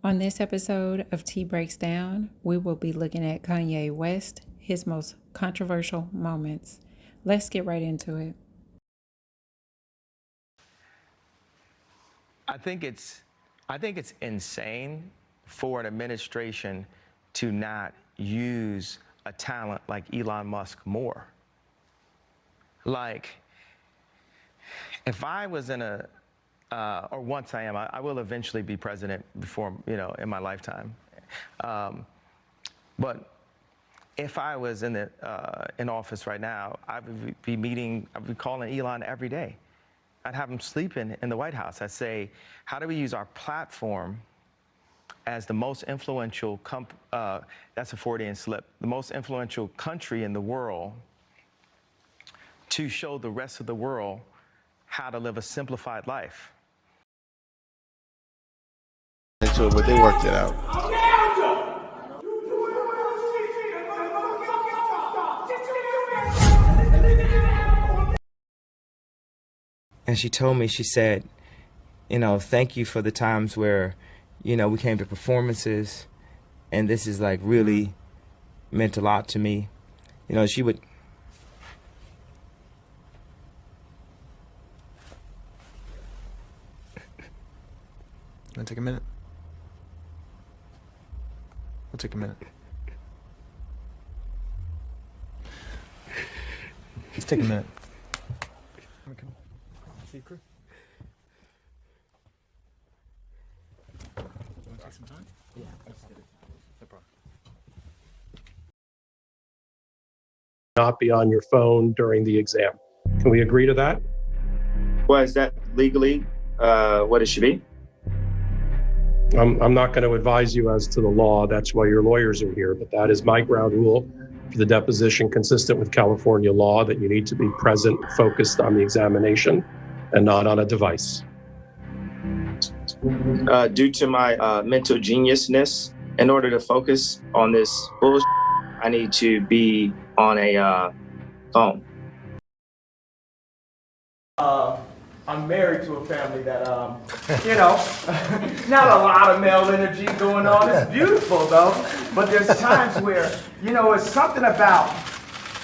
On this episode of T Breaks Down, we will be looking at Kanye West, his most controversial moments. Let's get right into it. I think it's insane for an administration to not use a talent like Elon Musk more. Like, if I was in a, or once I am, I will eventually be president before, in my lifetime. But if I was in office right now, I'd be calling Elon every day. I'd have him sleeping in the White House. I'd say, how do we use our platform as the most influential, that's a Freudian slip, the most influential country in the world to show the rest of the world how to live a simplified life. Into it, but they worked it out. And she told me, she said, thank you for the times where, we came to performances, and this is like really meant a lot to me. She would. Wanna take a minute? We'll take a minute. Let's take a minute. Okay. Secret? You want to take some time? Yeah. No problem. Not be on your phone during the exam. Can we agree to that? Well, is that legally what it should be? I'm not going to advise you as to the law. That's why your lawyers are here. But that is my ground rule for the deposition, consistent with California law, that you need to be present, focused on the examination and not on a device. Due to my mental geniusness, in order to focus on this bullshit, I need to be on a phone. I'm married to a family that, not a lot of male energy going on. It's beautiful, though. But there's times where, it's something about,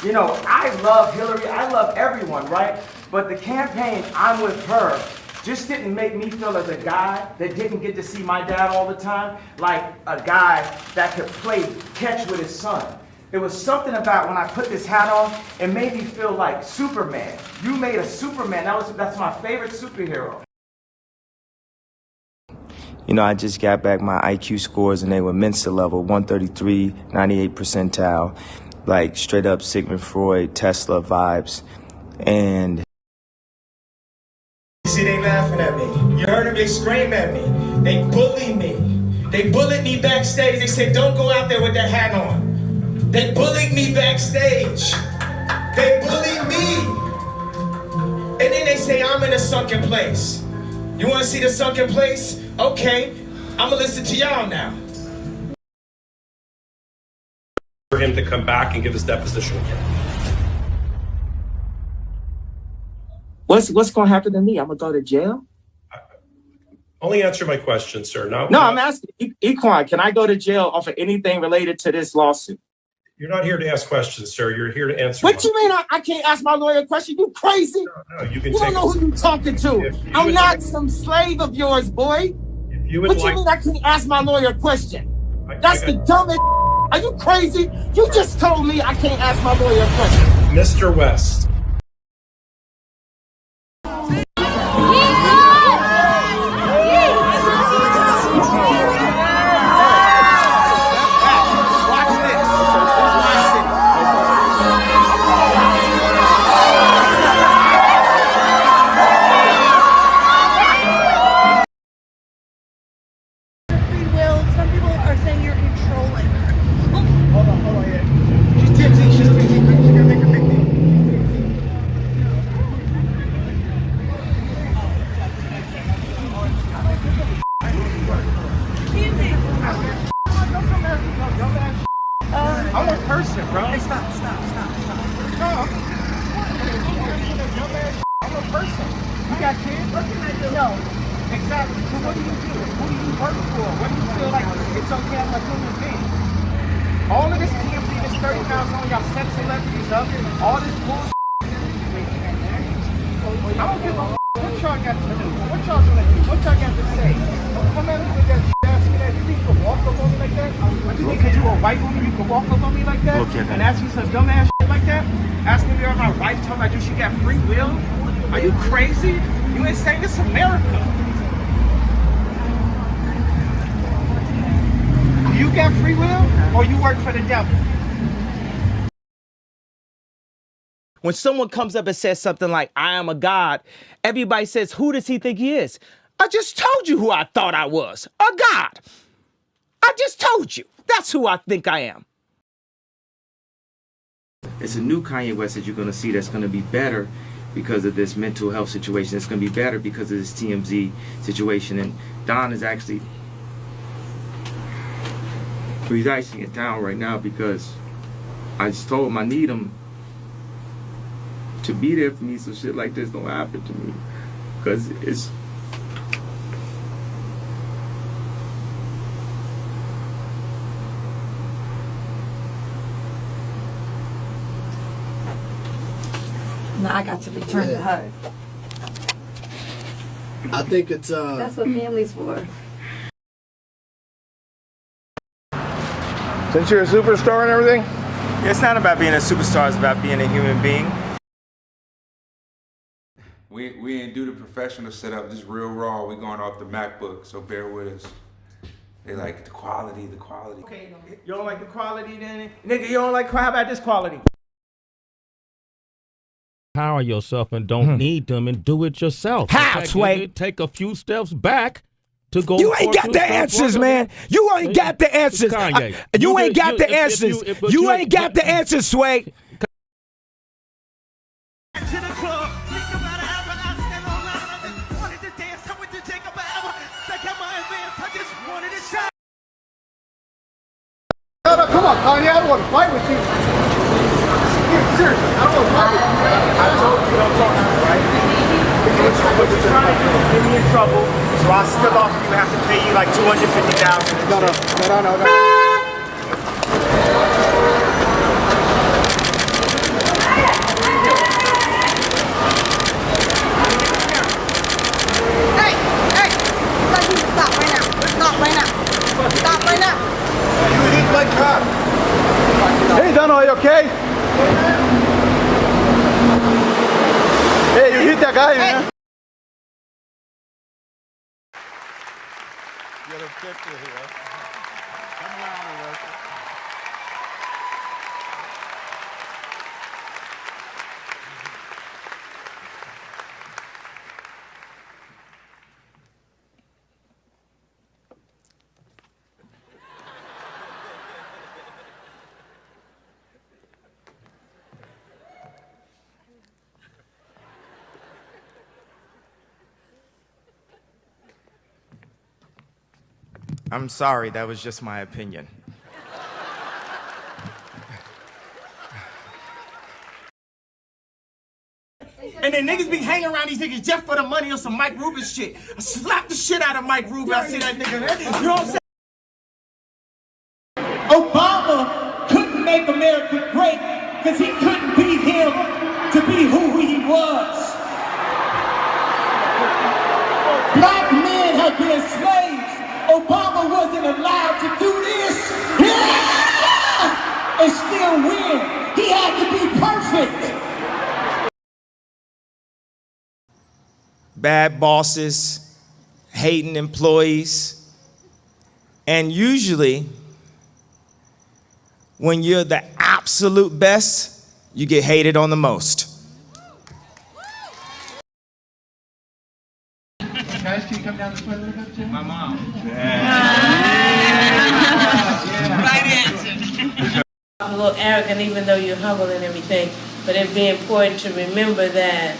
I love Hillary. I love everyone, right? But the campaign, I'm with her, just didn't make me feel as a guy that didn't get to see my dad all the time, like a guy that could play catch with his son. It was something about when I put this hat on, it made me feel like Superman. You made a Superman. That's my favorite superhero. I just got back my IQ scores, and they were Mensa level, 133, 98 percentile, like straight up Sigmund Freud, Tesla vibes. And You see, they laughing at me. You heard them, they scream at me. They bully me. They bullied me backstage. They said, don't go out there with that hat on. They bullied me backstage. They bullied me. And then they say I'm in a sunken place. You want to see the sunken place? Okay, I'm going to listen to y'all now. For him to come back and give his deposition again. What's going to happen to me? I'm going to go to jail? Only answer my question, sir. No, I'm asking. Equine, can I go to jail off of anything related to this lawsuit? You're not here to ask questions, sir. You're here to answer. What you mean I can't ask my lawyer a question? You crazy? No, you can You don't know who you talking to. I'm not some slave of yours, boy. What you mean I can't ask my lawyer a question? That's the dumbest. Are you crazy? You just told me I can't ask my lawyer a question. Mr. West. I'm a person, bro. Hey, stop. No. I'm a person. You got kids? What can I do? No. Exactly. So what do you do? Who do you work for? What do you feel this on camera, human being. All of this TMZ, this 30 pounds on y'all sex celebrities up, all this bullshit. I don't give a f*** what y'all got to do. What y'all gonna do? What y'all got to say? Don't come at me with that asking that. You think you can walk up on me like that? You think because you a white woman you can walk up on me like that? And ask me some dumb ass shit like that? Asking me about my wife, talking about you should get free will? Are you crazy? You ain't saying this America. Do you got free will or you work for the devil? When someone comes up and says something like, I am a god, everybody says, who does he think he is? I just told you who I thought I was, a god. I just told you. That's who I think I am. It's a new Kanye West that you're going to see that's going to be better because of this mental health situation. It's going to be better because of this TMZ situation. And Don is actually, he's icing it down right now because I just told him I need him to be there for me so shit like this don't happen to me. Because it's... Now I got to return to her. I think it's That's what family's for. Since you're a superstar and everything? It's not about being a superstar, it's about being a human being. We ain't do the professional setup, just real raw. We going off the MacBook, so bear with us. They like the quality. Okay, you don't like the quality then? Nigga, you don't like, how about this quality? Power yourself and don't need them and do it yourself. How, Sway? Take a few steps back to go. You ain't got the answers, man. You ain't got the answers. You ain't got the answers. You ain't got the answers, Sway. Come on, Kanye, I don't want to fight with you. Seriously, I don't want to fight with you. I told you don't talk to me, right? What you're trying to do is get me in trouble, so I'll still off you and have to pay you like $250,000. No. Hey, Donald, are you okay? Hey, you hit that guy, man. Get a picture here. Come around, Russell. I'm sorry, that was just my opinion. And then niggas be hanging around these niggas just for the money or some Mike Rubin shit. I slap the shit out of Mike Rubin. I see that nigga. You know what I'm saying? Obama couldn't make America great because he couldn't beat him to be who he was. Black men have been slaves. Obama wasn't allowed to do this. Yeah! And still win. He had to be perfect. Bad bosses, hating employees, and usually when you're the absolute best, you get hated on the most. Guys, can you come down this way a little bit too? My mom. Right answer. I'm a little arrogant even though you're humble and everything, but it'd be important to remember that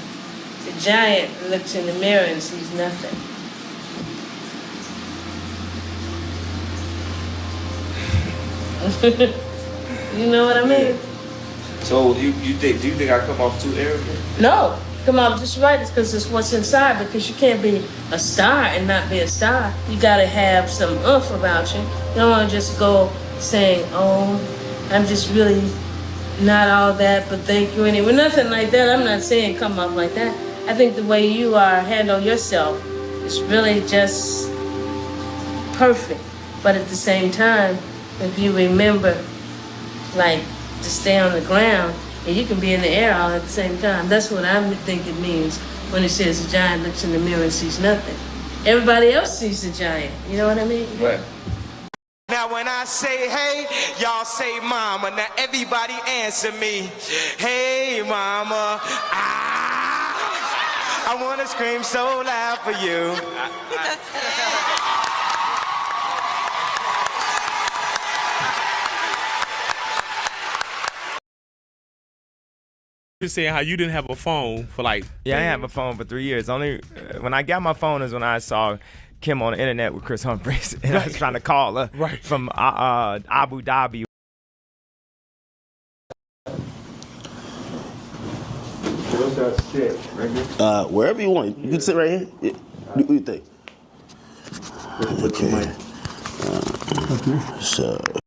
the giant looks in the mirror and sees nothing. You know what I mean? So do you think I come off too arrogant? No, come out just right, it's because it's what's inside, because you can't be a star and not be a star. You gotta have some oomph about you. You don't wanna just go saying, oh, I'm just really not all that, but thank you anyway. Nothing like that. I'm not saying come off like that. I think the way you handle yourself is really just perfect. But at the same time, if you remember, like, to stay on the ground, and you can be in the air all at the same time. That's what I think it means when it says the giant looks in the mirror and sees nothing. Everybody else sees the giant. You know what I mean? Right. Now when I say hey, y'all say mama. Now everybody answer me. Hey mama, I wanna scream so loud for you. You're saying how you didn't have a phone for like... Yeah, I didn't have a phone for 3 years. Only when I got my phone is when I saw Kim on the internet with Chris Humphries, and I was trying to call her from Abu Dhabi. Where's that sit? Right here? Wherever you want. You can sit right here. Yeah. What do you think? Okay. So.